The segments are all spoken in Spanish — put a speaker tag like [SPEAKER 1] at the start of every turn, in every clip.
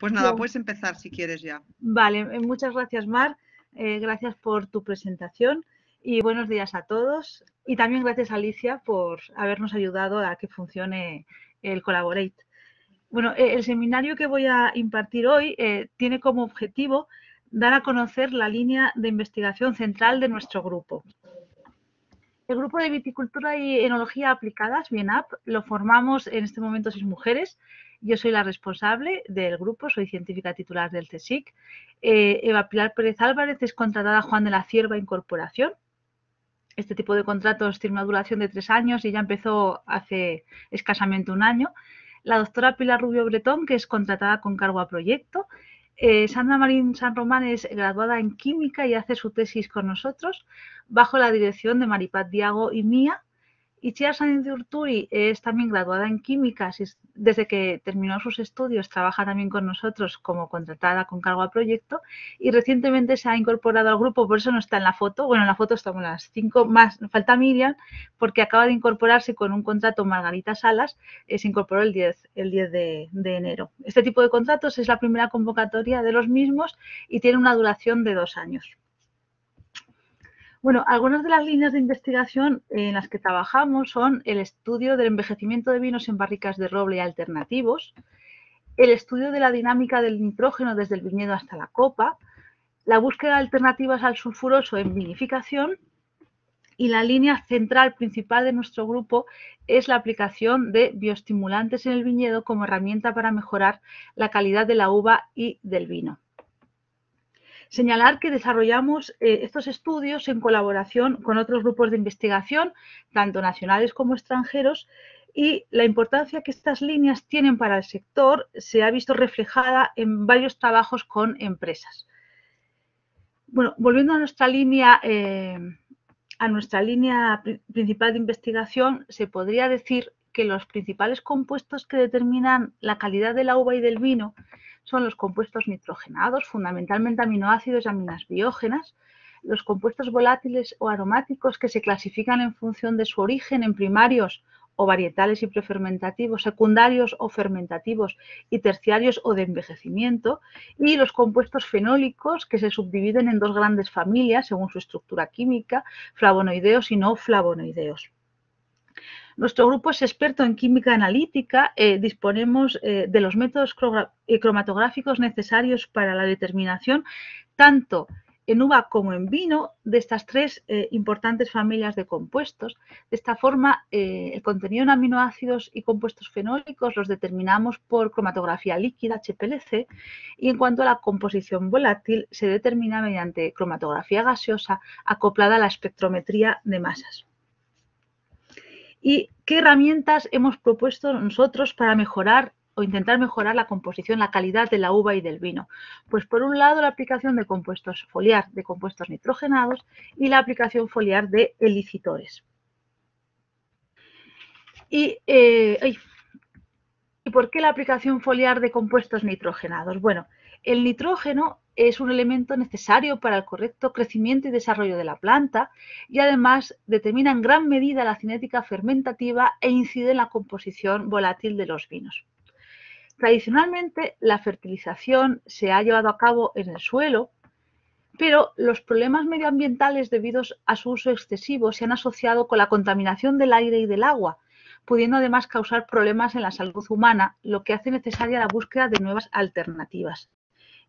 [SPEAKER 1] Pues nada, puedes empezar si quieres ya.
[SPEAKER 2] Vale, muchas gracias, Mar. Gracias por tu presentación y buenos días a todos. Y también gracias, Alicia, por habernos ayudado a que funcione el Collaborate. Bueno, el seminario que voy a impartir hoy tiene como objetivo dar a conocer la línea de investigación central de nuestro grupo. El grupo de viticultura y enología aplicadas, BIENAP, lo formamos en este momento 6 mujeres. Yo soy la responsable del grupo, soy científica titular del CSIC. Eva Pilar Pérez Álvarez es contratada Juan de la Cierva Incorporación. Este tipo de contratos tiene una duración de 3 años y ya empezó hace escasamente un año. La doctora Pilar Rubio Bretón, que es contratada con cargo a proyecto. Sandra Marín San Román es graduada en química y hace su tesis con nosotros, bajo la dirección de Maripaz Diago y mía. Itziar Sáenz de Urturi es también graduada en química, desde que terminó sus estudios trabaja también con nosotros como contratada con cargo a proyecto y recientemente se ha incorporado al grupo, por eso no está en la foto. Bueno, en la foto estamos las 5, más falta Miriam, porque acaba de incorporarse con un contrato Margarita Salas, se incorporó el 10 de enero. Este tipo de contratos es la primera convocatoria de los mismos y tiene una duración de 2 años. Bueno, algunas de las líneas de investigación en las que trabajamos son el estudio del envejecimiento de vinos en barricas de roble y alternativos, el estudio de la dinámica del nitrógeno desde el viñedo hasta la copa, la búsqueda de alternativas al sulfuroso en vinificación y la línea central principal de nuestro grupo es la aplicación de bioestimulantes en el viñedo como herramienta para mejorar la calidad de la uva y del vino. Señalar que desarrollamos estos estudios en colaboración con otros grupos de investigación, tanto nacionales como extranjeros, y la importancia que estas líneas tienen para el sector se ha visto reflejada en varios trabajos con empresas. Bueno, volviendo a nuestra línea principal de investigación, se podría decir que los principales compuestos que determinan la calidad de la uva y del vino son los compuestos nitrogenados, fundamentalmente aminoácidos y aminas biógenas, los compuestos volátiles o aromáticos que se clasifican en función de su origen en primarios o varietales y prefermentativos, secundarios o fermentativos y terciarios o de envejecimiento, y los compuestos fenólicos que se subdividen en 2 grandes familias según su estructura química, flavonoideos y no flavonoideos. Nuestro grupo es experto en química analítica, disponemos de los métodos cromatográficos necesarios para la determinación tanto en uva como en vino de estas 3 importantes familias de compuestos. De esta forma, el contenido en aminoácidos y compuestos fenólicos los determinamos por cromatografía líquida, HPLC, y en cuanto a la composición volátil, se determina mediante cromatografía gaseosa acoplada a la espectrometría de masas. ¿Y qué herramientas hemos propuesto nosotros para mejorar o intentar mejorar la composición, la calidad de la uva y del vino? Pues por un lado la aplicación de compuestos foliar, de compuestos nitrogenados y la aplicación foliar de elicitores. ¿Y por qué la aplicación foliar de compuestos nitrogenados? Bueno, el nitrógeno es un elemento necesario para el correcto crecimiento y desarrollo de la planta y además determina en gran medida la cinética fermentativa e incide en la composición volátil de los vinos. Tradicionalmente, la fertilización se ha llevado a cabo en el suelo, pero los problemas medioambientales debidos a su uso excesivo se han asociado con la contaminación del aire y del agua, pudiendo además causar problemas en la salud humana, lo que hace necesaria la búsqueda de nuevas alternativas.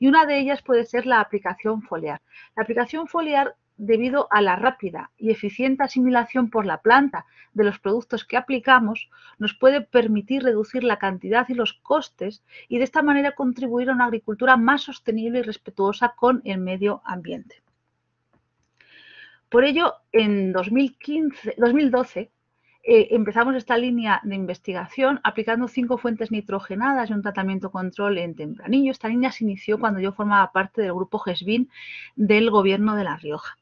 [SPEAKER 2] Y una de ellas puede ser la aplicación foliar. La aplicación foliar, debido a la rápida y eficiente asimilación por la planta de los productos que aplicamos, nos puede permitir reducir la cantidad y los costes y de esta manera contribuir a una agricultura más sostenible y respetuosa con el medio ambiente. Por ello, en 2012, empezamos esta línea de investigación aplicando 5 fuentes nitrogenadas y un tratamiento control en Tempranillo. Esta línea se inició cuando yo formaba parte del grupo GESBIN del Gobierno de La Rioja.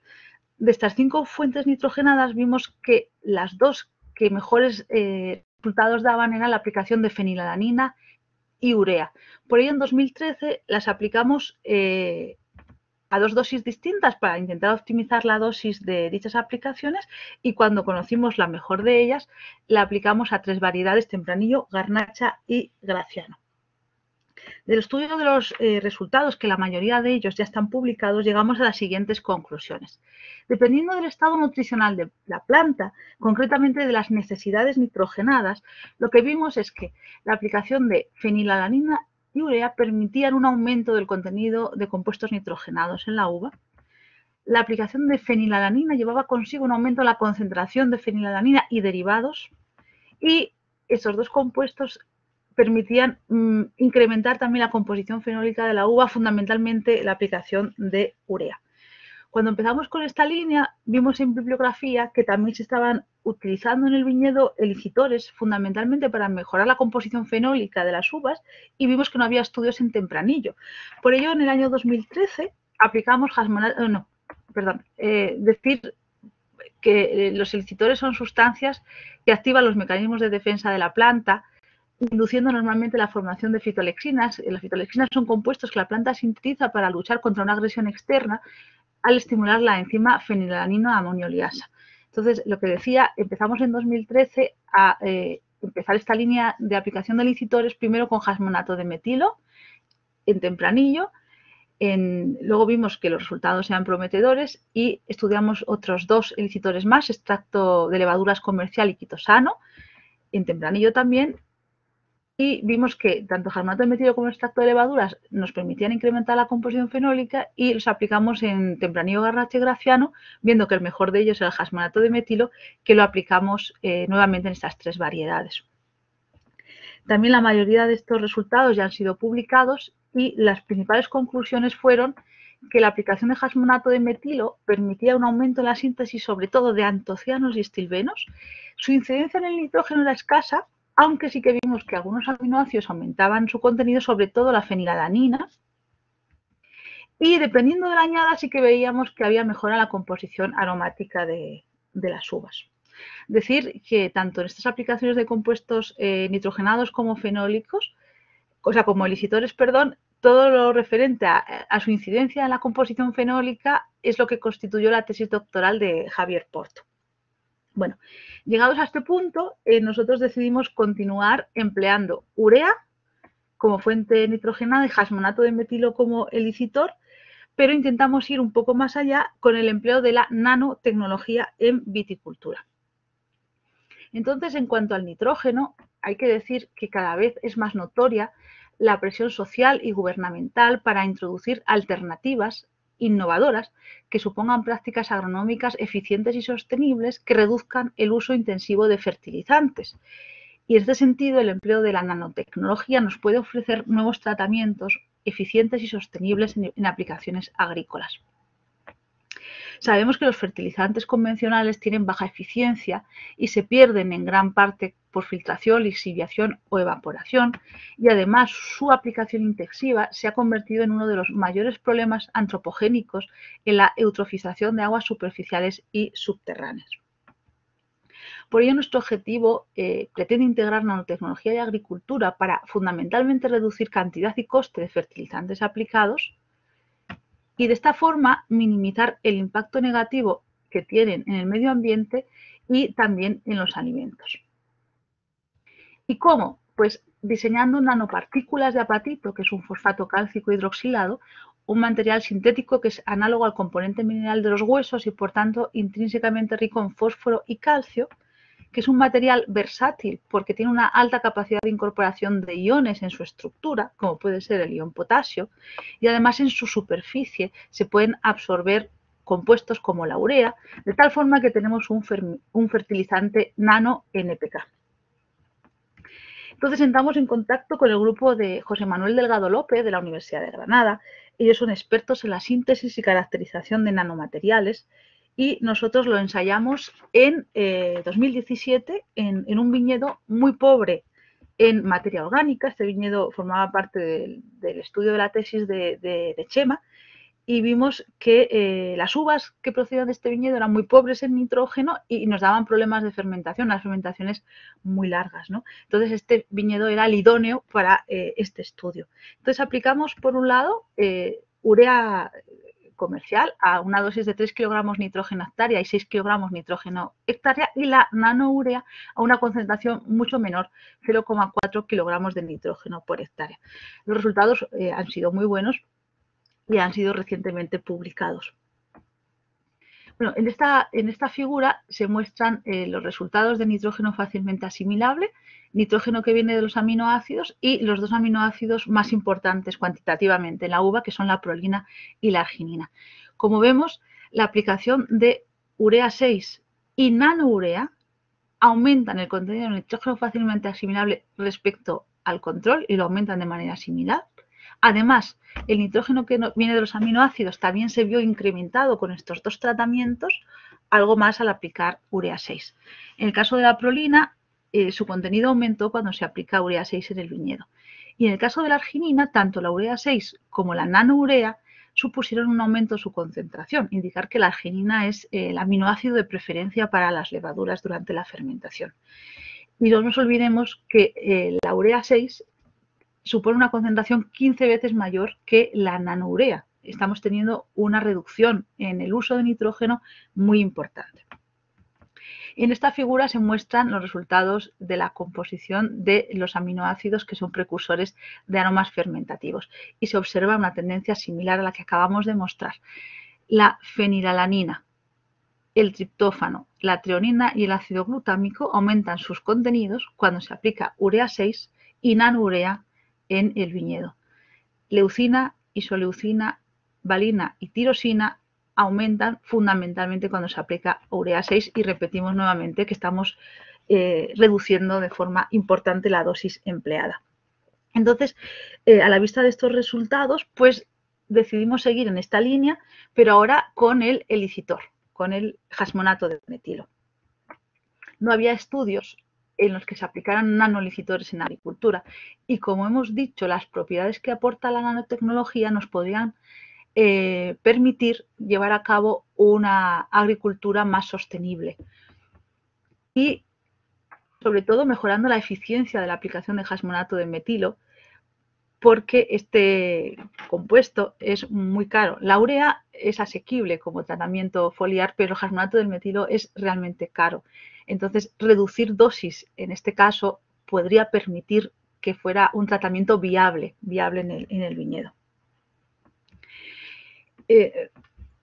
[SPEAKER 2] De estas 5 fuentes nitrogenadas vimos que las 2 que mejores resultados daban eran la aplicación de fenilalanina y urea. Por ello, en 2013 las aplicamos a 2 dosis distintas para intentar optimizar la dosis de dichas aplicaciones y cuando conocimos la mejor de ellas, la aplicamos a 3 variedades: Tempranillo, Garnacha y Graciano. Del estudio de los resultados, que la mayoría de ellos ya están publicados, llegamos a las siguientes conclusiones. Dependiendo del estado nutricional de la planta, concretamente de las necesidades nitrogenadas, lo que vimos es que la aplicación de fenilalanina y urea permitían un aumento del contenido de compuestos nitrogenados en la uva. La aplicación de fenilalanina llevaba consigo un aumento en la concentración de fenilalanina y derivados, y esos dos compuestos permitían incrementar también la composición fenólica de la uva, fundamentalmente la aplicación de urea. Cuando empezamos con esta línea, vimos en bibliografía que también se estaban utilizando en el viñedo elicitores, fundamentalmente para mejorar la composición fenólica de las uvas, y vimos que no había estudios en tempranillo. Por ello, en el año 2013 aplicamos decir que los elicitores son sustancias que activan los mecanismos de defensa de la planta, induciendo normalmente la formación de fitolexinas. Las fitolexinas son compuestos que la planta sintetiza para luchar contra una agresión externa al estimular la enzima fenilalanino-amonioliasa. Entonces, lo que decía, empezamos en 2013 a empezar esta línea de aplicación de elicitores, primero con jasmonato de metilo en tempranillo. Luego vimos que los resultados eran prometedores y estudiamos otros dos elicitores más, extracto de levaduras comercial y quitosano, en tempranillo también, y vimos que tanto jasmonato de metilo como extracto de levaduras nos permitían incrementar la composición fenólica, y los aplicamos en tempranillo garnacha y graciano, viendo que el mejor de ellos era el jasmonato de metilo, que lo aplicamos nuevamente en estas tres variedades. También la mayoría de estos resultados ya han sido publicados, y las principales conclusiones fueron que la aplicación de jasmonato de metilo permitía un aumento en la síntesis, sobre todo de antocianos y estilbenos. Su incidencia en el nitrógeno era escasa, aunque sí que vimos que algunos aminoácidos aumentaban su contenido, sobre todo la fenilalanina, y dependiendo de la añada sí que veíamos que había mejora en la composición aromática de las uvas. Decir que tanto en estas aplicaciones de compuestos nitrogenados como fenólicos, como elicitores, todo lo referente a su incidencia en la composición fenólica es lo que constituyó la tesis doctoral de Javier Porto. Bueno, llegados a este punto, nosotros decidimos continuar empleando urea como fuente nitrogenada y jasmonato de metilo como elicitor, pero intentamos ir un poco más allá con el empleo de la nanotecnología en viticultura. Entonces, en cuanto al nitrógeno, hay que decir que cada vez es más notoria la presión social y gubernamental para introducir alternativas innovadoras que supongan prácticas agronómicas eficientes y sostenibles que reduzcan el uso intensivo de fertilizantes. Y en este sentido, el empleo de la nanotecnología nos puede ofrecer nuevos tratamientos eficientes y sostenibles en aplicaciones agrícolas. Sabemos que los fertilizantes convencionales tienen baja eficiencia y se pierden en gran parte por filtración, lixiviación o evaporación, y además su aplicación intensiva se ha convertido en uno de los mayores problemas antropogénicos en la eutrofización de aguas superficiales y subterráneas. Por ello, nuestro objetivo pretende integrar nanotecnología y agricultura para fundamentalmente reducir cantidad y coste de fertilizantes aplicados, y de esta forma minimizar el impacto negativo que tienen en el medio ambiente y también en los alimentos. ¿Y cómo? Pues diseñando nanopartículas de apatito, que es un fosfato cálcico hidroxilado, un material sintético que es análogo al componente mineral de los huesos y por tanto intrínsecamente rico en fósforo y calcio, que es un material versátil porque tiene una alta capacidad de incorporación de iones en su estructura, como puede ser el ion potasio, y además en su superficie se pueden absorber compuestos como la urea, de tal forma que tenemos un fertilizante nano NPK. Entonces entramos en contacto con el grupo de José Manuel Delgado López de la Universidad de Granada. Ellos son expertos en la síntesis y caracterización de nanomateriales, y nosotros lo ensayamos en 2017 en un viñedo muy pobre en materia orgánica. Este viñedo formaba parte del estudio de la tesis de Chema, y vimos que las uvas que procedían de este viñedo eran muy pobres en nitrógeno y nos daban problemas de fermentación, las fermentaciones muy largas, ¿no? Entonces este viñedo era el idóneo para este estudio. Entonces aplicamos por un lado urea comercial a una dosis de 3 kilogramos nitrógeno hectárea y 6 kilogramos nitrógeno hectárea, y la nanourea a una concentración mucho menor, 0,4 kilogramos de nitrógeno por hectárea. Los resultados han sido muy buenos y han sido recientemente publicados. Bueno, en esta figura se muestran los resultados de nitrógeno fácilmente asimilable, nitrógeno que viene de los aminoácidos y los dos aminoácidos más importantes cuantitativamente en la uva, que son la prolina y la arginina. Como vemos, la aplicación de urea 6 y nanourea aumentan el contenido de nitrógeno fácilmente asimilable respecto al control y lo aumentan de manera similar. Además, el nitrógeno que viene de los aminoácidos también se vio incrementado con estos dos tratamientos, algo más al aplicar urea 6. En el caso de la prolina, su contenido aumentó cuando se aplica urea 6 en el viñedo. Y en el caso de la arginina, tanto la urea 6 como la nanourea supusieron un aumento de su concentración, indicar que la arginina es el aminoácido de preferencia para las levaduras durante la fermentación. Y no nos olvidemos que la urea 6 supone una concentración 15 veces mayor que la nanourea. Estamos teniendo una reducción en el uso de nitrógeno muy importante. En esta figura se muestran los resultados de la composición de los aminoácidos que son precursores de aromas fermentativos y se observa una tendencia similar a la que acabamos de mostrar. La fenilalanina, el triptófano, la treonina y el ácido glutámico aumentan sus contenidos cuando se aplica urea 6 y nanourea en el viñedo. Leucina, isoleucina, valina y tirosina aumentan fundamentalmente cuando se aplica urea 6 y repetimos nuevamente que estamos reduciendo de forma importante la dosis empleada. Entonces, a la vista de estos resultados, pues decidimos seguir en esta línea, pero ahora con el elicitor, con el jasmonato de metilo. No había estudios en los que se aplicaran nanolicitores en agricultura y, como hemos dicho, las propiedades que aporta la nanotecnología nos podrían permitir llevar a cabo una agricultura más sostenible y, sobre todo, mejorando la eficiencia de la aplicación de jasmonato de metilo, porque este compuesto es muy caro. La urea es asequible como tratamiento foliar, pero el jasmonato del metilo es realmente caro. Entonces, reducir dosis en este caso podría permitir que fuera un tratamiento viable en el viñedo.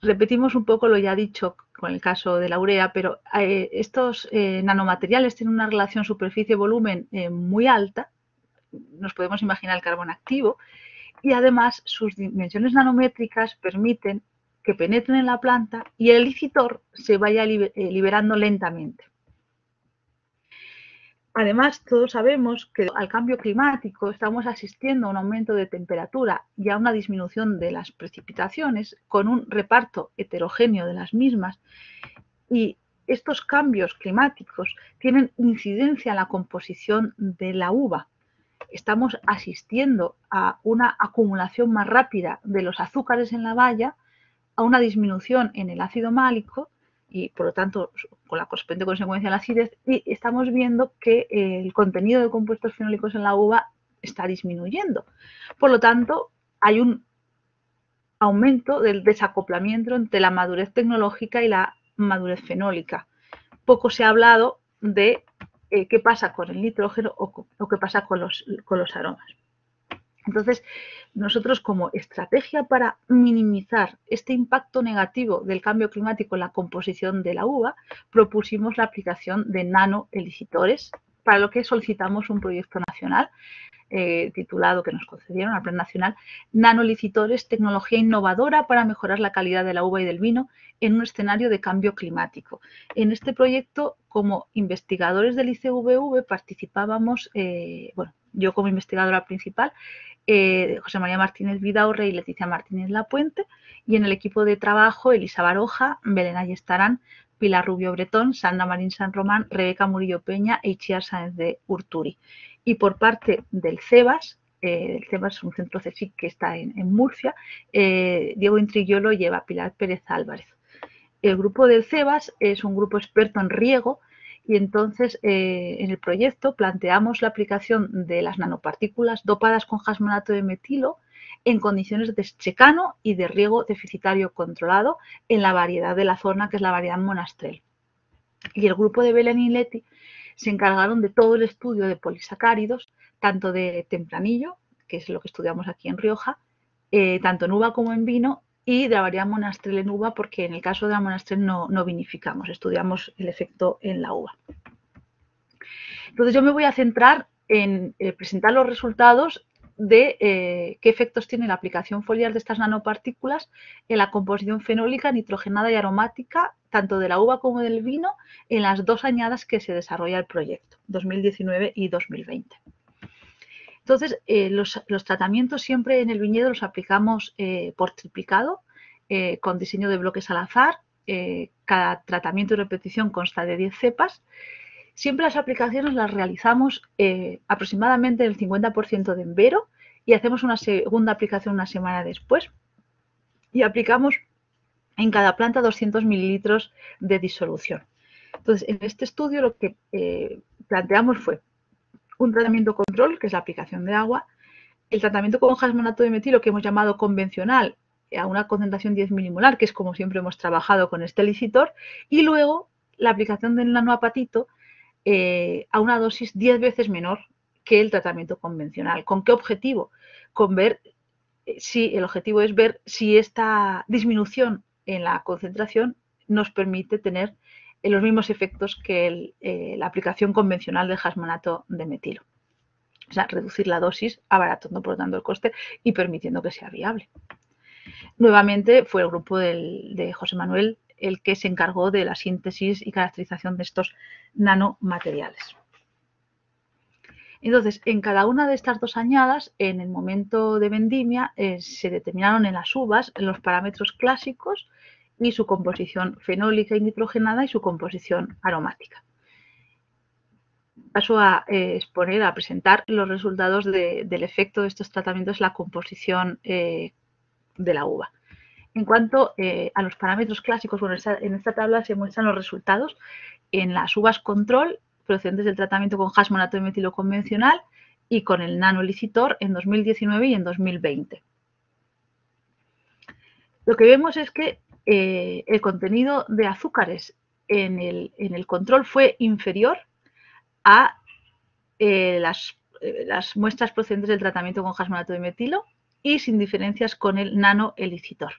[SPEAKER 2] Repetimos un poco lo ya dicho con el caso de la urea, pero estos nanomateriales tienen una relación superficie-volumen muy alta. Nos podemos imaginar el carbón activo, y además sus dimensiones nanométricas permiten que penetren en la planta y el elicitor se vaya liberando lentamente. Además, todos sabemos que al cambio climático estamos asistiendo a un aumento de temperatura y a una disminución de las precipitaciones con un reparto heterogéneo de las mismas, y estos cambios climáticos tienen incidencia en la composición de la uva. Estamos asistiendo a una acumulación más rápida de los azúcares en la baya, a una disminución en el ácido málico y, por lo tanto, con la correspondiente consecuencia la acidez, y estamos viendo que el contenido de compuestos fenólicos en la uva está disminuyendo. Por lo tanto, hay un aumento del desacoplamiento entre la madurez tecnológica y la madurez fenólica. Poco se ha hablado de qué pasa con el nitrógeno o qué pasa con los aromas. Entonces, nosotros, como estrategia para minimizar este impacto negativo del cambio climático en la composición de la uva, propusimos la aplicación de nanoelicitores, para lo que solicitamos un proyecto nacional titulado, que nos concedieron al Plan Nacional, Nanoelicitores, tecnología innovadora para mejorar la calidad de la uva y del vino en un escenario de cambio climático. En este proyecto, como investigadores del ICVV, participábamos, yo como investigadora principal, José María Martínez Vidaurre y Leticia Martínez Lapuente, y en el equipo de trabajo Elisa Baroja, Belén Ayestarán, Pilar Rubio Bretón, Sandra Marín San Román, Rebeca Murillo Peña e Itziar Sáenz de Urturi. Y por parte del CEBAS es un centro CSIC que está en Murcia, Diego Intriguiolo lleva a Pilar Pérez Álvarez. El grupo del CEBAS es un grupo experto en riego, y entonces en el proyecto planteamos la aplicación de las nanopartículas dopadas con jasmonato de metilo en condiciones de secano y de riego deficitario controlado en la variedad de la zona, que es la variedad Monastrell. Y el grupo de Belén y Leti se encargaron de todo el estudio de polisacáridos, tanto de tempranillo, que es lo que estudiamos aquí en Rioja, tanto en uva como en vino, y de la variedad Monastrell en uva, porque en el caso de la Monastrell no vinificamos, estudiamos el efecto en la uva. Entonces yo me voy a centrar en presentar los resultados de qué efectos tiene la aplicación foliar de estas nanopartículas en la composición fenólica, nitrogenada y aromática, tanto de la uva como del vino, en las 2 añadas que se desarrolla el proyecto, 2019 y 2020. Entonces, los tratamientos siempre en el viñedo los aplicamos por triplicado, con diseño de bloques al azar. Cada tratamiento y repetición consta de 10 cepas. Siempre las aplicaciones las realizamos aproximadamente el 50% de envero y hacemos una segunda aplicación una semana después. Y aplicamos en cada planta 200 mililitros de disolución. Entonces, en este estudio lo que planteamos fue un tratamiento control, que es la aplicación de agua, el tratamiento con jasmonato de metilo, que hemos llamado convencional, a una concentración 10 milimolar, que es como siempre hemos trabajado con este licitor, y luego la aplicación del nanoapatito a una dosis 10 veces menor que el tratamiento convencional. ¿Con qué objetivo? Con ver si el objetivo es ver si esta disminución en la concentración nos permite tener los mismos efectos que la aplicación convencional del jasmonato de metilo. O sea, reducir la dosis, abaratando por lo tanto el coste y permitiendo que sea viable. Nuevamente fue el grupo de José Manuel el que se encargó de la síntesis y caracterización de estos nanomateriales. Entonces, en cada una de estas 2 añadas, en el momento de vendimia, se determinaron en las uvas los parámetros clásicos y su composición fenólica y nitrogenada y su composición aromática. Paso a exponer, a presentar los resultados del efecto de estos tratamientos en la composición de la uva. En cuanto a los parámetros clásicos, bueno, en esta tabla se muestran los resultados en las uvas control procedentes del tratamiento con jasmonato de metilo convencional y con el nanolicitor en 2019 y en 2020. Lo que vemos es que el contenido de azúcares en el control fue inferior a las muestras procedentes del tratamiento con jasmonato de metilo y sin diferencias con el nanoelicitor.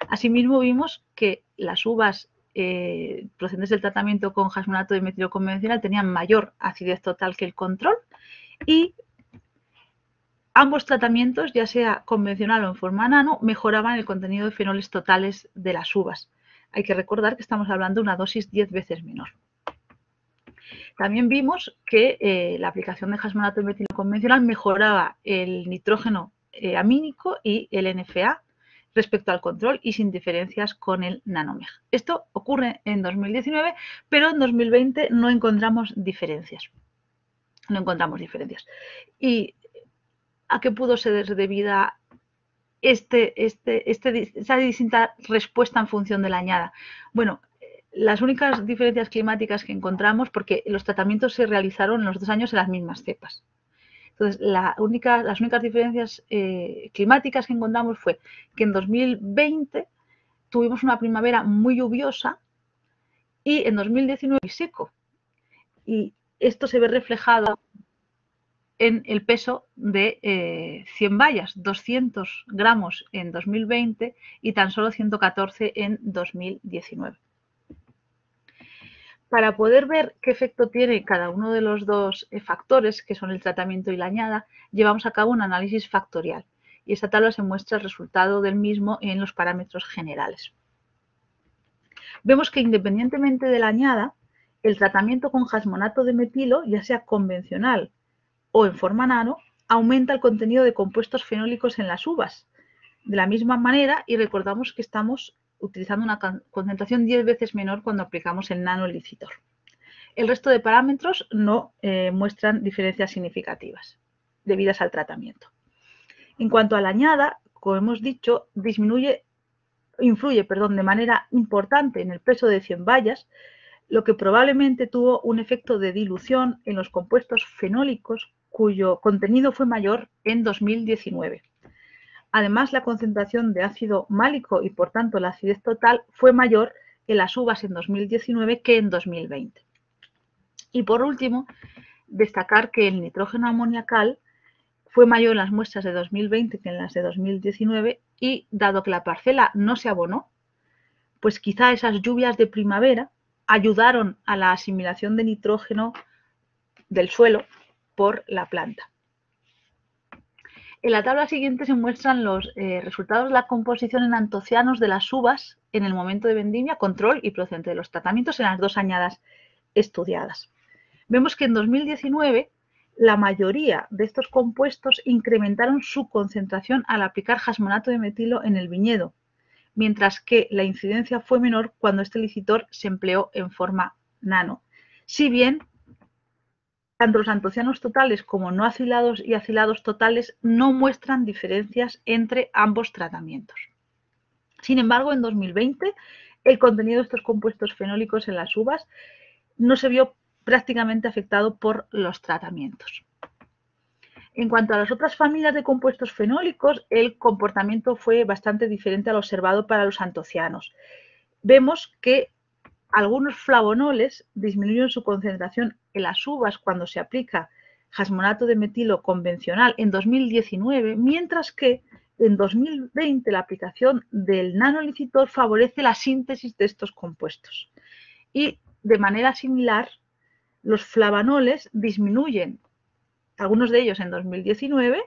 [SPEAKER 2] Asimismo, vimos que las uvas procedentes del tratamiento con jasmonato de metilo convencional tenían mayor acidez total que el control y ambos tratamientos, ya sea convencional o en forma nano, mejoraban el contenido de fenoles totales de las uvas. Hay que recordar que estamos hablando de una dosis 10 veces menor. También vimos que la aplicación de jasmonato de metilo convencional mejoraba el nitrógeno amínico y el NFA respecto al control y sin diferencias con el nanomeg. Esto ocurre en 2019, pero en 2020 no encontramos diferencias. ¿Y a qué pudo ser debida esa distinta respuesta en función de la añada? Bueno, las únicas diferencias climáticas que encontramos, porque los tratamientos se realizaron en los 2 años en las mismas cepas. Entonces, las únicas diferencias climáticas que encontramos fue que en 2020 tuvimos una primavera muy lluviosa y en 2019 muy seco. Y esto se ve reflejado en el peso de 100 bayas, 200 gramos en 2020 y tan solo 114 en 2019. Para poder ver qué efecto tiene cada uno de los 2 factores, que son el tratamiento y la añada, llevamos a cabo un análisis factorial y esta tabla se muestra el resultado del mismo en los parámetros generales. Vemos que independientemente de la añada, el tratamiento con jasmonato de metilo, ya sea convencional o en forma nano, aumenta el contenido de compuestos fenólicos en las uvas. De la misma manera, y recordamos que estamos utilizando una concentración 10 veces menor cuando aplicamos el nanoelicitor. El resto de parámetros no muestran diferencias significativas debidas al tratamiento. En cuanto a la añada, como hemos dicho, influye de manera importante en el peso de 100 bayas, lo que probablemente tuvo un efecto de dilución en los compuestos fenólicos cuyo contenido fue mayor en 2019. Además, la concentración de ácido málico y, por tanto, la acidez total fue mayor en las uvas en 2019 que en 2020. Y, por último, destacar que el nitrógeno amoniacal fue mayor en las muestras de 2020 que en las de 2019 y, dado que la parcela no se abonó, pues quizá esas lluvias de primavera ayudaron a la asimilación de nitrógeno del suelo por la planta. En la tabla siguiente se muestran los resultados de la composición en antocianos de las uvas en el momento de vendimia, control y procedente de los tratamientos en las dos añadas estudiadas. Vemos que en 2019 la mayoría de estos compuestos incrementaron su concentración al aplicar jasmonato de metilo en el viñedo, mientras que la incidencia fue menor cuando este licitor se empleó en forma nano. Si bien tanto los antocianos totales como no acilados y acilados totales no muestran diferencias entre ambos tratamientos. Sin embargo, en 2020 el contenido de estos compuestos fenólicos en las uvas no se vio prácticamente afectado por los tratamientos. En cuanto a las otras familias de compuestos fenólicos, el comportamiento fue bastante diferente al observado para los antocianos. Vemos que algunos flavonoles disminuyen su concentración en las uvas cuando se aplica jasmonato de metilo convencional en 2019, mientras que en 2020 la aplicación del nanolicitor favorece la síntesis de estos compuestos. Y de manera similar, los flavanoles disminuyen, algunos de ellos en 2019,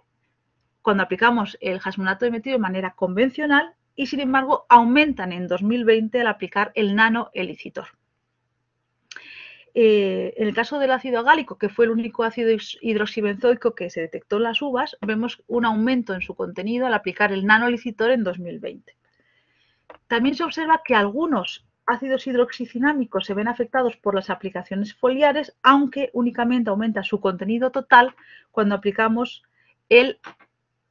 [SPEAKER 2] cuando aplicamos el jasmonato de metilo de manera convencional, y sin embargo aumentan en 2020 al aplicar el nanoelicitor. En el caso del ácido gálico, que fue el único ácido hidroxibenzoico que se detectó en las uvas, vemos un aumento en su contenido al aplicar el nanoelicitor en 2020. También se observa que algunos ácidos hidroxicinámicos se ven afectados por las aplicaciones foliares, aunque únicamente aumenta su contenido total cuando aplicamos el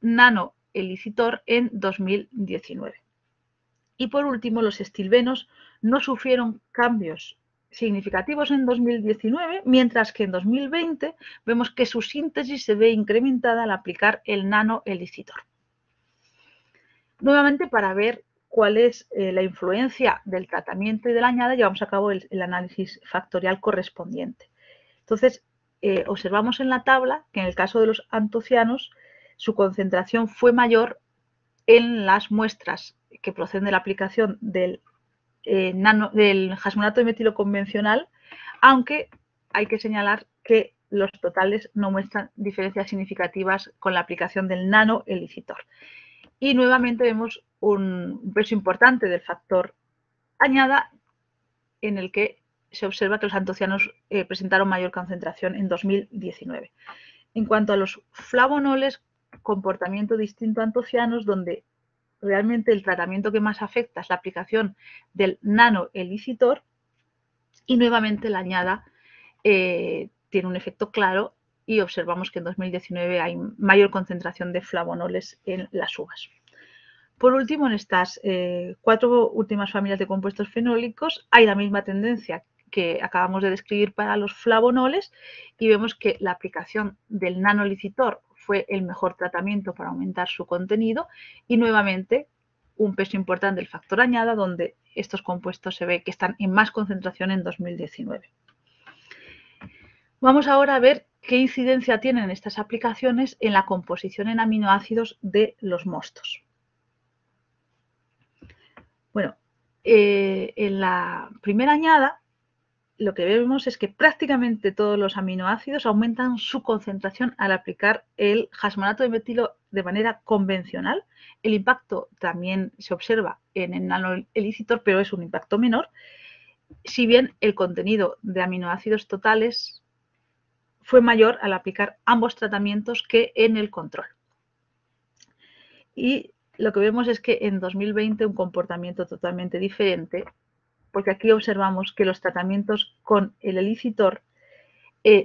[SPEAKER 2] nanoelicitor en 2019. Y por último, los estilbenos no sufrieron cambios significativos en 2019, mientras que en 2020 vemos que su síntesis se ve incrementada al aplicar el nanoelicitor. Nuevamente, para ver cuál es la influencia del tratamiento y de la añada, llevamos a cabo el análisis factorial correspondiente. Entonces, observamos en la tabla que en el caso de los antocianos, su concentración fue mayor en las muestras que proceden de la aplicación del jasmonato de metilo convencional, aunque hay que señalar que los totales no muestran diferencias significativas con la aplicación del nanoelicitor. Y nuevamente vemos un peso importante del factor añada, en el que se observa que los antocianos presentaron mayor concentración en 2019. En cuanto a los flavonoles, comportamiento distinto a antocianos, donde realmente el tratamiento que más afecta es la aplicación del nanoelicitor, y nuevamente la añada tiene un efecto claro y observamos que en 2019 hay mayor concentración de flavonoles en las uvas. Por último, en estas cuatro últimas familias de compuestos fenólicos hay la misma tendencia que acabamos de describir para los flavonoles, y vemos que la aplicación del nanolicitor fue el mejor tratamiento para aumentar su contenido, y nuevamente un peso importante del factor añada, donde estos compuestos se ve que están en más concentración en 2019. Vamos ahora a ver qué incidencia tienen estas aplicaciones en la composición en aminoácidos de los mostos. Bueno, en la primera añada lo que vemos es que prácticamente todos los aminoácidos aumentan su concentración al aplicar el jasmonato de metilo de manera convencional. El impacto también se observa en el nanoelicitor, pero es un impacto menor, si bien el contenido de aminoácidos totales fue mayor al aplicar ambos tratamientos que en el control. Y lo que vemos es que en 2020 un comportamiento totalmente diferente, porque aquí observamos que los tratamientos con el elicitor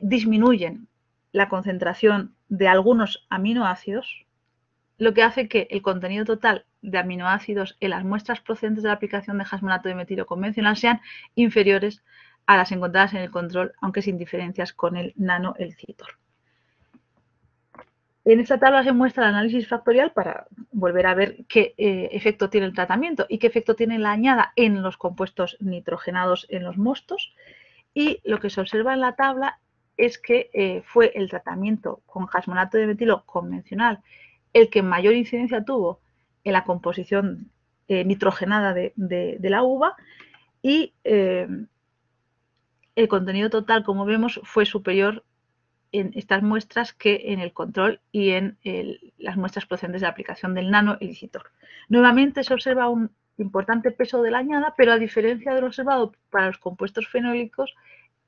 [SPEAKER 2] disminuyen la concentración de algunos aminoácidos, lo que hace que el contenido total de aminoácidos en las muestras procedentes de la aplicación de jasmonato de metilo convencional sean inferiores a las encontradas en el control, aunque sin diferencias con el nanoelicitor. En esta tabla se muestra el análisis factorial para volver a ver qué efecto tiene el tratamiento y qué efecto tiene la añada en los compuestos nitrogenados en los mostos. Y lo que se observa en la tabla es que fue el tratamiento con jasmonato de metilo convencional el que mayor incidencia tuvo en la composición nitrogenada de la uva, y el contenido total, como vemos, fue superior en estas muestras que en el control y en las muestras procedentes de la aplicación del nanoelicitor. Nuevamente se observa un importante peso de la añada, pero a diferencia de lo observado para los compuestos fenólicos,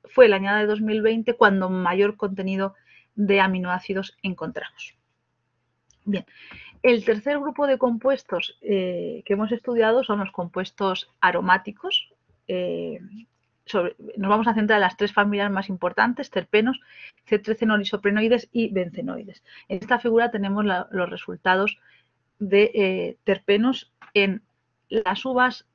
[SPEAKER 2] fue la añada de 2020 cuando mayor contenido de aminoácidos encontramos. Bien, el tercer grupo de compuestos que hemos estudiado son los compuestos aromáticos. Nos vamos a centrar en las tres familias más importantes: terpenos, C13-isoprenoides y bencenoides. En esta figura tenemos los resultados de terpenos en las uvas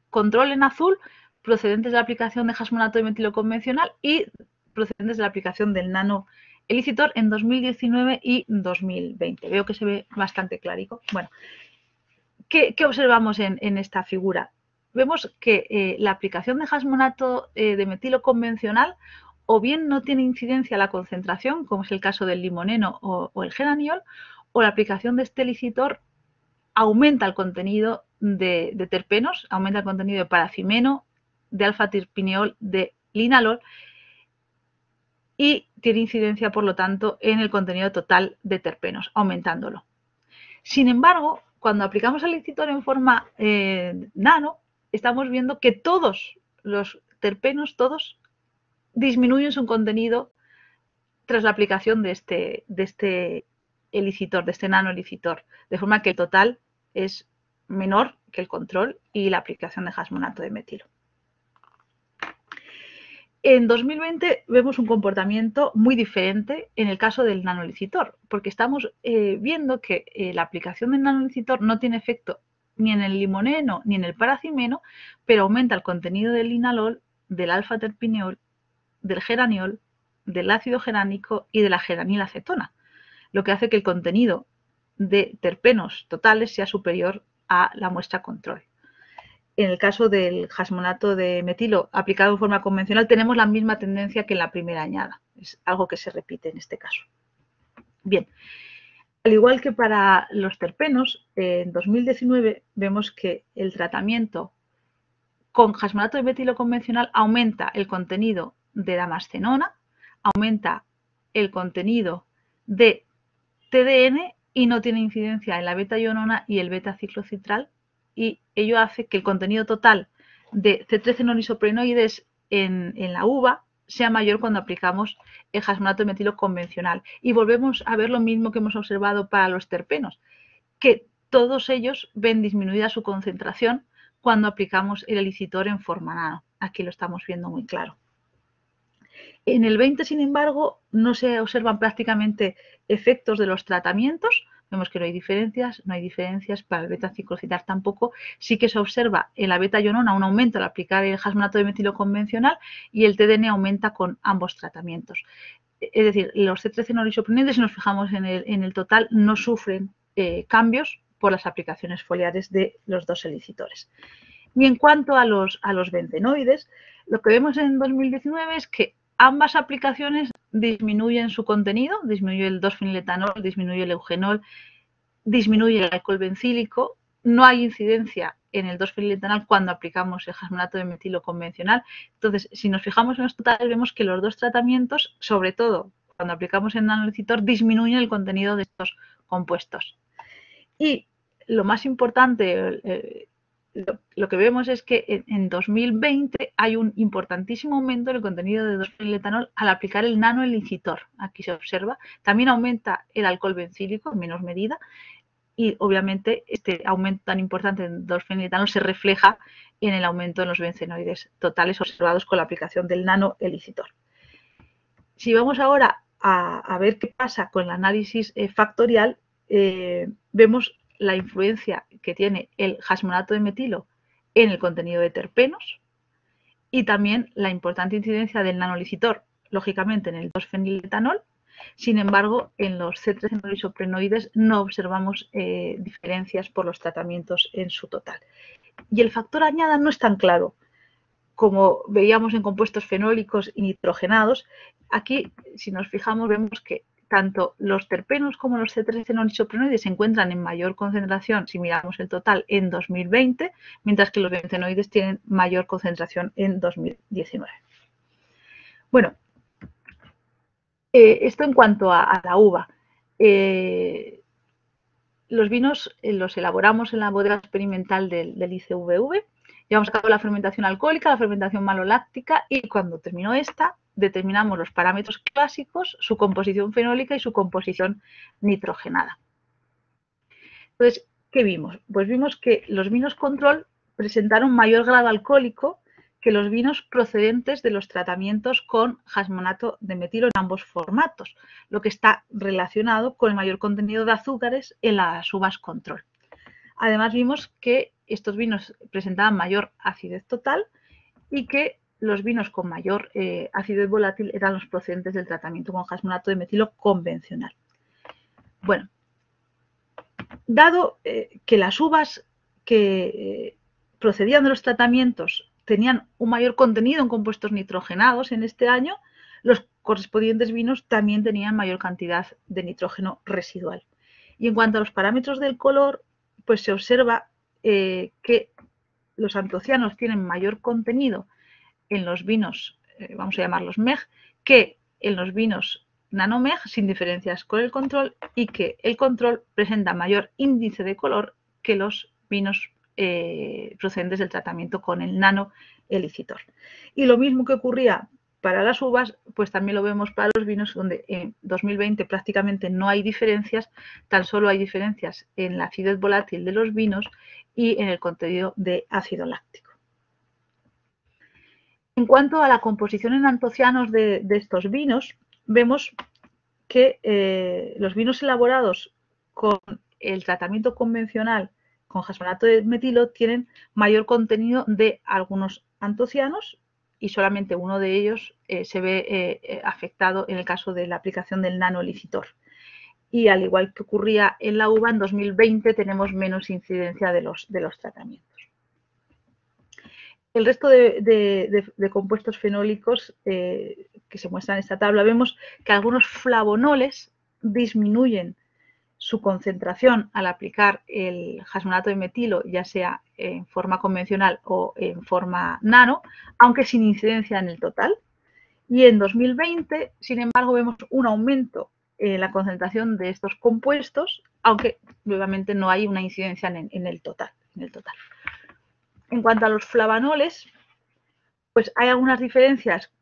[SPEAKER 2] control en azul, procedentes de la aplicación de jasmonato de metilo convencional, y procedentes de la aplicación del nanoelicitor en 2019 y 2020. Veo que se ve bastante clarico. Bueno, ¿qué observamos en esta figura? Vemos que la aplicación de jasmonato de metilo convencional o bien no tiene incidencia la concentración, como es el caso del limoneno o el geraniol, o la aplicación de este elicitor aumenta el contenido de terpenos, aumenta el contenido de paracimeno, de alfa-tirpineol, de linalol, y tiene incidencia, por lo tanto, en el contenido total de terpenos, aumentándolo. Sin embargo, cuando aplicamos el elicitor en forma nano, estamos viendo que todos los terpenos, todos, disminuyen su contenido tras la aplicación de este elicitor, de este nanoelicitor, de forma que el total es menor que el control y la aplicación de jasmonato de metilo. En 2020 vemos un comportamiento muy diferente en el caso del nanoelicitor, porque estamos viendo que la aplicación del nanoelicitor no tiene efecto ni en el limoneno ni en el paracimeno, pero aumenta el contenido del linalol, del alfa-terpineol, del geraniol, del ácido geránico y de la geranilacetona, lo que hace que el contenido de terpenos totales sea superior a la muestra control. En el caso del jasmonato de metilo aplicado en forma convencional tenemos la misma tendencia que en la primera añada. Es algo que se repite en este caso. Bien, al igual que para los terpenos, en 2019 vemos que el tratamiento con jasmonato de metilo convencional aumenta el contenido de damascenona, aumenta el contenido de TDN y no tiene incidencia en la beta-ionona y el beta-ciclocitral, y ello hace que el contenido total de C13-isoprenoides en la uva sea mayor cuando aplicamos el jasmonato de metilo convencional. Y volvemos a ver lo mismo que hemos observado para los terpenos, que todos ellos ven disminuida su concentración cuando aplicamos el elicitor en forma nano. Aquí lo estamos viendo muy claro. En el 20, sin embargo, no se observan prácticamente efectos de los tratamientos. Vemos que no hay diferencias para el beta-ciclocitar tampoco. Sí que se observa en la beta-ionona un aumento al aplicar el jasmonato de metilo convencional, y el TDN aumenta con ambos tratamientos. Es decir, los C13-isoprenoides, si nos fijamos en el total, no sufren cambios por las aplicaciones foliares de los dos elicitores. Y en cuanto a los bencenoides, lo que vemos en 2019 es que ambas aplicaciones disminuyen su contenido, disminuye el 2-feniletanol, disminuye el eugenol, disminuye el alcohol bencílico. No hay incidencia en el 2-feniletanol cuando aplicamos el jasmonato de metilo convencional. Entonces, si nos fijamos en los totales, vemos que los dos tratamientos, sobre todo cuando aplicamos el nanoelicitor, disminuyen el contenido de estos compuestos. Y lo más importante, lo que vemos es que en 2020 hay un importantísimo aumento en el contenido de 2-feniletanol al aplicar el nanoelicitor. Aquí se observa. También aumenta el alcohol bencílico en menor medida, y obviamente este aumento tan importante en 2-feniletanol se refleja en el aumento en los bencenoides totales observados con la aplicación del nanoelicitor. Si vamos ahora a ver qué pasa con el análisis factorial, vemos la influencia que tiene el jasmonato de metilo en el contenido de terpenos, y también la importante incidencia del nanoelicitor, lógicamente, en el 2-feniletanol, Sin embargo, en los C13-fenolisoprennoides no observamos diferencias por los tratamientos en su total. Y el factor añada no es tan claro como veíamos en compuestos fenólicos y nitrogenados. Aquí, si nos fijamos, vemos que tanto los terpenos como los C13-fenolisoprennoides se encuentran en mayor concentración, si miramos el total, en 2020, mientras que los benzenoides tienen mayor concentración en 2019. Bueno, esto en cuanto a la uva. Los vinos los elaboramos en la bodega experimental del ICVV. Llevamos a cabo la fermentación alcohólica, la fermentación maloláctica y cuando terminó esta, determinamos los parámetros clásicos, su composición fenólica y su composición nitrogenada. Entonces, ¿qué vimos? Pues vimos que los vinos control presentaron mayor grado alcohólico que los vinos procedentes de los tratamientos con jasmonato de metilo en ambos formatos, lo que está relacionado con el mayor contenido de azúcares en las uvas control. Además vimos que estos vinos presentaban mayor acidez total y que los vinos con mayor acidez volátil eran los procedentes del tratamiento con jasmonato de metilo convencional. Bueno, dado que las uvas que procedían de los tratamientos tenían un mayor contenido en compuestos nitrogenados en este año, los correspondientes vinos también tenían mayor cantidad de nitrógeno residual. Y en cuanto a los parámetros del color, pues se observa que los antocianos tienen mayor contenido en los vinos, vamos a llamarlos MEG, que en los vinos nanomeg, sin diferencias con el control, y que el control presenta mayor índice de color que los vinos procedentes del tratamiento con el nanoelicitor. Y lo mismo que ocurría para las uvas, pues también lo vemos para los vinos, donde en 2020 prácticamente no hay diferencias, tan solo hay diferencias en la acidez volátil de los vinos y en el contenido de ácido láctico. En cuanto a la composición en antocianos de estos vinos, vemos que los vinos elaborados con el tratamiento convencional con jasmonato de metilo tienen mayor contenido de algunos antocianos y solamente uno de ellos se ve afectado en el caso de la aplicación del nanoelicitor. Y al igual que ocurría en la uva, en 2020 tenemos menos incidencia de los tratamientos. El resto de compuestos fenólicos que se muestran en esta tabla, vemos que algunos flavonoles disminuyen su concentración al aplicar el jasmonato de metilo, ya sea en forma convencional o en forma nano, aunque sin incidencia en el total. Y en 2020, sin embargo, vemos un aumento en la concentración de estos compuestos, aunque nuevamente no hay una incidencia en el total. En cuanto a los flavanoles, pues hay algunas diferencias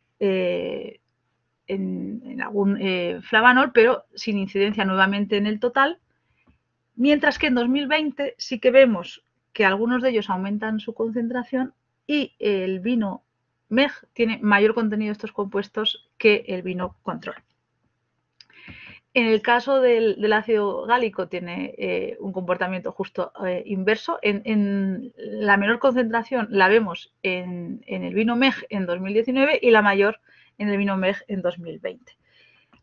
[SPEAKER 2] en algún flavanol, pero sin incidencia nuevamente en el total, mientras que en 2020 sí que vemos que algunos de ellos aumentan su concentración y el vino MEG tiene mayor contenido de estos compuestos que el vino control. En el caso del ácido gálico tiene un comportamiento justo inverso. En la menor concentración la vemos en el vino MEG en 2019 y la mayor en el vino MEG en 2020.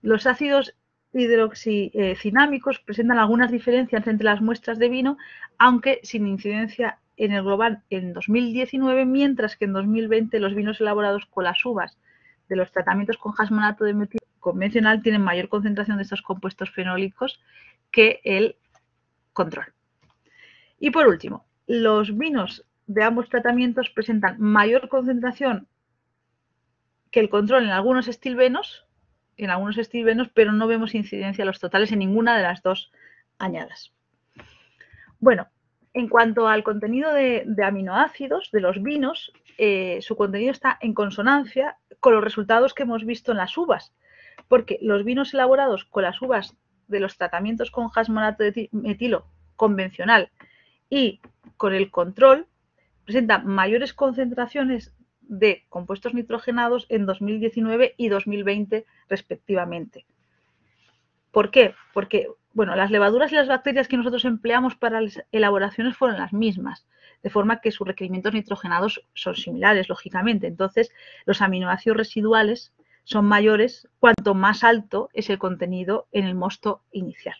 [SPEAKER 2] Los ácidos hidroxicinámicos presentan algunas diferencias entre las muestras de vino, aunque sin incidencia en el global en 2019, mientras que en 2020 los vinos elaborados con las uvas de los tratamientos con jasmonato de metilo convencional tienen mayor concentración de estos compuestos fenólicos que el control. Y por último, los vinos de ambos tratamientos presentan mayor concentración que el control en algunos estilbenos, pero no vemos incidencia en los totales en ninguna de las dos añadas. Bueno, en cuanto al contenido de aminoácidos de los vinos, su contenido está en consonancia con los resultados que hemos visto en las uvas, porque los vinos elaborados con las uvas de los tratamientos con jasmonato de metilo convencional y con el control presentan mayores concentraciones de compuestos nitrogenados en 2019 y 2020 respectivamente. ¿Por qué? Porque bueno, las levaduras y las bacterias que nosotros empleamos para las elaboraciones fueron las mismas, de forma que sus requerimientos nitrogenados son similares, lógicamente. Entonces, los aminoácidos residuales son mayores cuanto más alto es el contenido en el mosto inicial.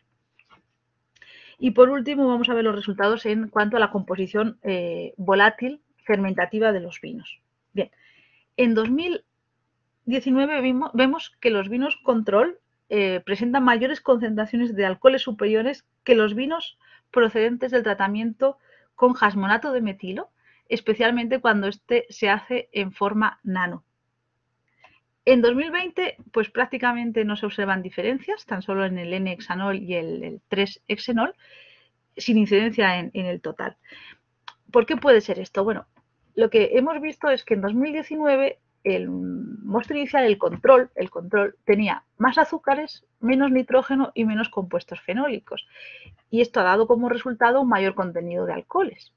[SPEAKER 2] Y por último vamos a ver los resultados en cuanto a la composición volátil fermentativa de los vinos. Bien, en 2019 vemos que los vinos control presentan mayores concentraciones de alcoholes superiores que los vinos procedentes del tratamiento con jasmonato de metilo, especialmente cuando este se hace en forma nano. En 2020, pues prácticamente no se observan diferencias, tan solo en el N-hexanol y el 3-hexenol, sin incidencia en el total. ¿Por qué puede ser esto? Bueno, lo que hemos visto es que en 2019 el mosto inicial, el control, tenía más azúcares, menos nitrógeno y menos compuestos fenólicos. Y esto ha dado como resultado un mayor contenido de alcoholes.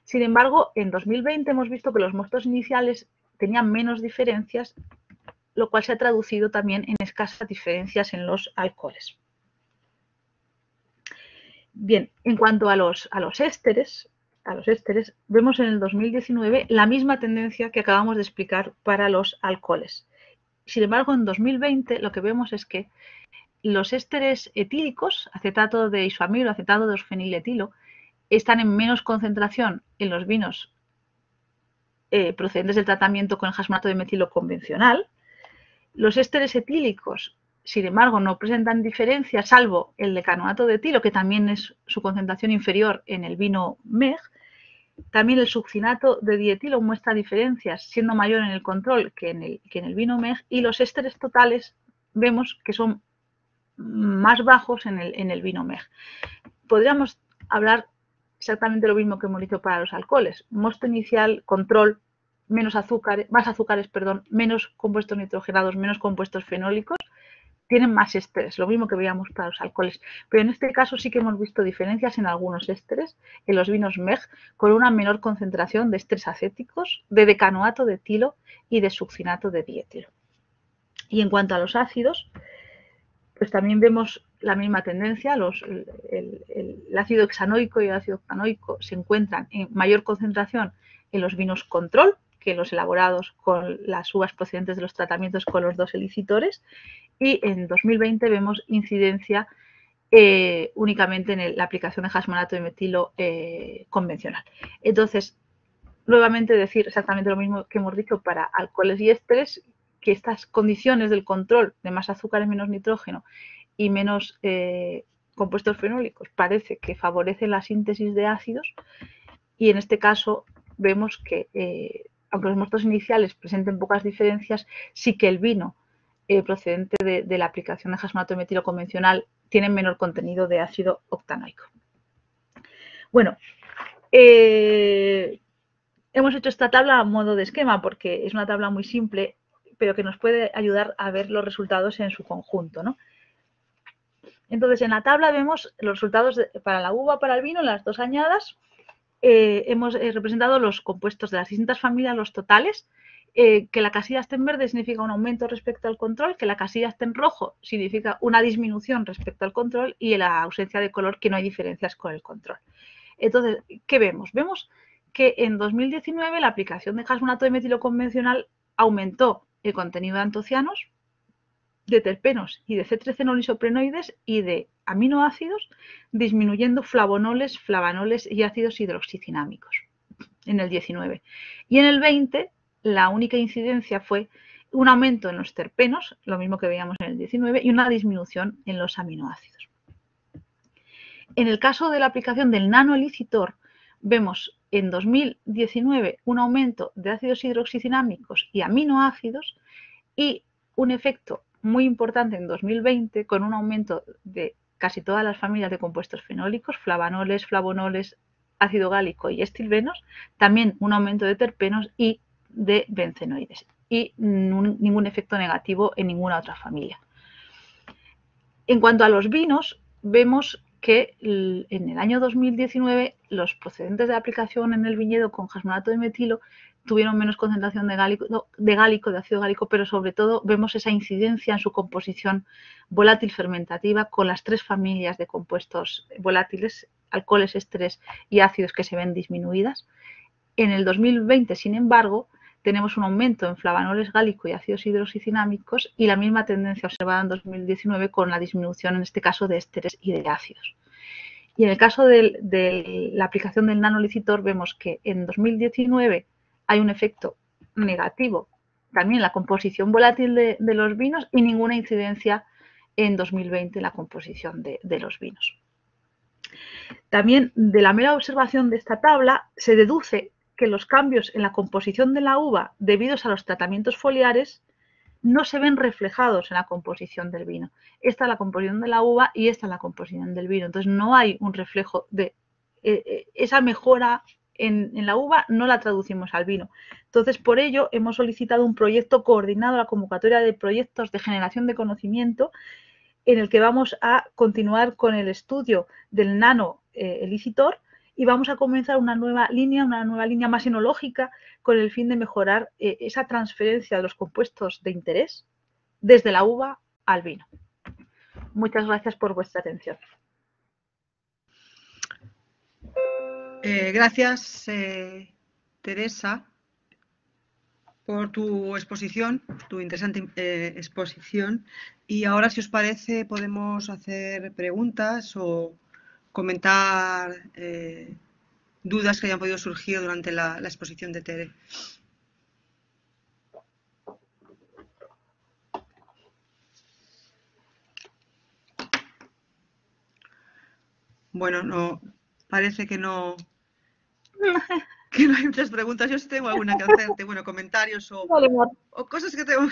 [SPEAKER 2] Sin embargo, en 2020 hemos visto que los mostos iniciales tenían menos diferencias, lo cual se ha traducido también en escasas diferencias en los alcoholes. Bien, en cuanto a los ésteres, vemos en el 2019 la misma tendencia que acabamos de explicar para los alcoholes. Sin embargo, en 2020 lo que vemos es que los ésteres etílicos, acetato de isoamilo, acetato de feniletilo, están en menos concentración en los vinos procedentes del tratamiento con el jasmonato de metilo convencional. Los ésteres etílicos, sin embargo, no presentan diferencias, salvo el decanoato de etilo, que también es su concentración inferior en el vino MEG. También el succinato de dietilo muestra diferencias, siendo mayor en el control que en el vino MEG. Y los ésteres totales vemos que son más bajos en el vino MEG. Podríamos hablar exactamente lo mismo que hemos dicho para los alcoholes. Mosto inicial, control, más azúcares, menos compuestos nitrogenados, menos compuestos fenólicos, tienen más ésteres, lo mismo que veíamos para los alcoholes. Pero en este caso sí que hemos visto diferencias en algunos ésteres, en los vinos MEG, con una menor concentración de ésteres acéticos, de decanoato de etilo y de succinato de dietilo. Y en cuanto a los ácidos, pues también vemos la misma tendencia. El ácido hexanoico y el ácido octanoico se encuentran en mayor concentración en los vinos control que los elaborados con las uvas procedentes de los tratamientos con los dos elicitores, y en 2020 vemos incidencia únicamente en la aplicación de jasmonato de metilo convencional. Entonces, nuevamente decir exactamente lo mismo que hemos dicho para alcoholes y ésteres, que estas condiciones del control de más azúcares, menos nitrógeno y menos compuestos fenólicos parece que favorecen la síntesis de ácidos, y en este caso vemos que aunque los mostos iniciales presenten pocas diferencias, sí que el vino procedente de la aplicación de jasmonato de metilo convencional tiene menor contenido de ácido octanoico. Bueno, hemos hecho esta tabla a modo de esquema porque es una tabla muy simple, pero que nos puede ayudar a ver los resultados en su conjunto, ¿no? Entonces, en la tabla vemos los resultados para la uva, para el vino, las dos añadas. Hemos representado los compuestos de las distintas familias, los totales. Que la casilla esté en verde significa un aumento respecto al control, que la casilla esté en rojo significa una disminución respecto al control, y en la ausencia de color que no hay diferencias con el control. Entonces, ¿qué vemos? Vemos que en 2019 la aplicación de jasmonato de metilo convencional aumentó el contenido de antocianos, de terpenos y de C13-enol isoprenoides y de aminoácidos, disminuyendo flavonoles, flavanoles y ácidos hidroxicinámicos en el 19. Y en el 20 la única incidencia fue un aumento en los terpenos, lo mismo que veíamos en el 19, y una disminución en los aminoácidos. En el caso de la aplicación del nanoelicitor, vemos en 2019 un aumento de ácidos hidroxicinámicos y aminoácidos, y un efecto muy importante en 2020 con un aumento de casi todas las familias de compuestos fenólicos, flavanoles, flavonoles, ácido gálico y estilbenos, también un aumento de terpenos y de bencenoides, y ningún efecto negativo en ninguna otra familia. En cuanto a los vinos, vemos que en el año 2019 los procedentes de aplicación en el viñedo con jasmonato de metilo tuvieron menos concentración de ácido gálico, pero sobre todo vemos esa incidencia en su composición volátil fermentativa con las tres familias de compuestos volátiles, alcoholes, ésteres y ácidos, que se ven disminuidas. En el 2020, sin embargo, tenemos un aumento en flavanoles gálico y ácidos hidroxicinámicos y la misma tendencia observada en 2019 con la disminución, en este caso, de ésteres y de ácidos. Y en el caso de la aplicación del nanolicitor vemos que en 2019 hay un efecto negativo también en la composición volátil de los vinos y ninguna incidencia en 2020 en la composición de los vinos. También de la mera observación de esta tabla se deduce que los cambios en la composición de la uva debidos a los tratamientos foliares no se ven reflejados en la composición del vino. Esta es la composición de la uva y esta es la composición del vino. Entonces no hay un reflejo de esa mejora en la uva, no la traducimos al vino. Entonces por ello hemos solicitado un proyecto coordinado a la convocatoria de proyectos de generación de conocimiento en el que vamos a continuar con el estudio del nano-elicitor y vamos a comenzar una nueva línea más enológica con el fin de mejorar esa transferencia de los compuestos de interés desde la uva al vino. Muchas gracias por vuestra atención.
[SPEAKER 1] Gracias, Teresa, por tu exposición, tu interesante exposición. Y ahora, si os parece, podemos hacer preguntas o comentar dudas que hayan podido surgir durante la exposición de Tere. Bueno, no, parece que no hay muchas preguntas. Yo sí tengo alguna que hacerte, bueno, comentarios o cosas que tengo,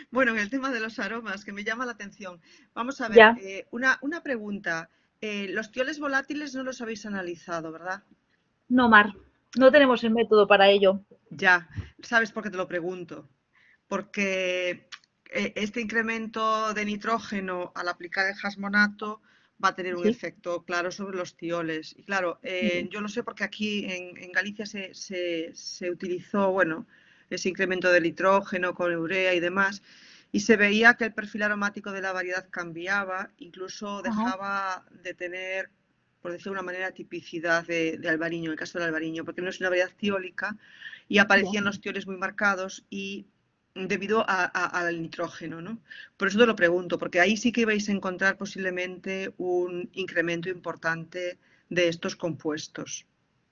[SPEAKER 1] bueno, en el tema de los aromas, que me llama la atención. Vamos a ver, una pregunta. Los tioles volátiles no los habéis analizado, ¿verdad?
[SPEAKER 2] No, Mar, no tenemos el método para ello.
[SPEAKER 1] Ya, ¿sabes por qué te lo pregunto? Porque este incremento de nitrógeno al aplicar el jasmonato va a tener un efecto claro sobre los tioles. Y claro, yo lo sé porque aquí en Galicia se utilizó, bueno, ese incremento del nitrógeno con urea y demás, y se veía que el perfil aromático de la variedad cambiaba, incluso dejaba de tener, por decirlo de una manera, tipicidad de albariño, en el caso del albariño, porque no es una variedad tiólica y aparecían los tioles muy marcados y debido al nitrógeno, ¿no? Por eso te lo pregunto, porque ahí sí que vais a encontrar posiblemente un incremento importante de estos compuestos.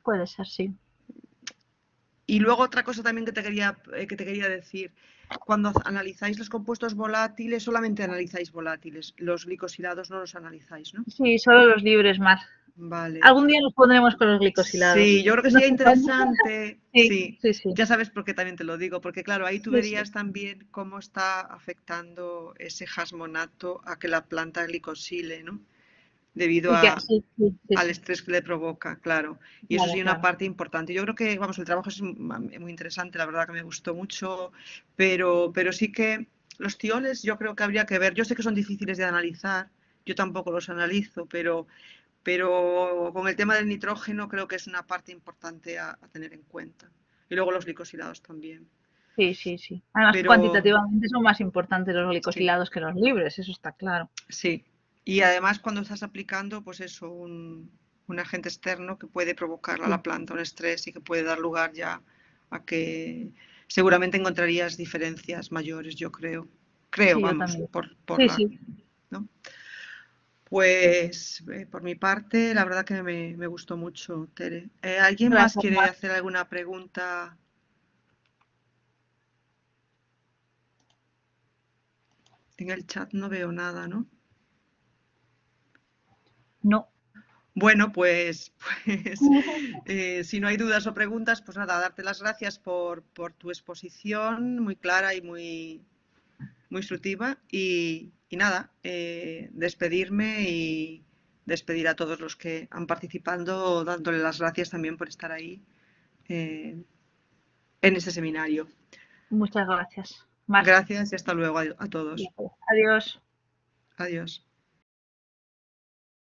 [SPEAKER 2] Puede ser, sí.
[SPEAKER 1] Y luego otra cosa también que te quería decir, cuando analizáis los compuestos volátiles, solamente analizáis volátiles, los glicosilados no los analizáis, ¿no?
[SPEAKER 2] Sí, solo los libres, Mar.
[SPEAKER 1] Vale.
[SPEAKER 2] Algún día nos pondremos con los glicosilados.
[SPEAKER 1] Sí, yo creo que sería interesante.
[SPEAKER 2] Sí.
[SPEAKER 1] Ya sabes por qué también te lo digo, porque claro, ahí tú verías también cómo está afectando ese jasmonato a que la planta glicosile, ¿no? Debido al estrés que le provoca, claro. Y eso sería una parte importante. Yo creo que, vamos, el trabajo es muy interesante, la verdad que me gustó mucho, pero sí que los tioles yo creo que habría que ver. Yo sé que son difíciles de analizar, yo tampoco los analizo, pero con el tema del nitrógeno creo que es una parte importante a tener en cuenta. Y luego los glicosilados también.
[SPEAKER 2] Sí. Además, cuantitativamente son más importantes los glicosilados que los libres, eso está claro.
[SPEAKER 1] Sí. Y además cuando estás aplicando, pues eso, un agente externo que puede provocar a la planta un estrés y que puede dar lugar ya a que seguramente encontrarías diferencias mayores, yo creo. Vamos, por la... ¿no? Pues por mi parte, la verdad que me gustó mucho, Tere. ¿Alguien más quiere hacer alguna pregunta? En el chat no veo nada, ¿no?
[SPEAKER 2] No.
[SPEAKER 1] Bueno, pues si no hay dudas o preguntas, pues nada, darte las gracias por tu exposición muy clara y muy instructiva y nada, despedirme y despedir a todos los que han participado, dándole las gracias también por estar ahí en este seminario.
[SPEAKER 2] Muchas gracias.
[SPEAKER 1] Gracias y hasta luego a todos.
[SPEAKER 2] Adiós.
[SPEAKER 1] Adiós.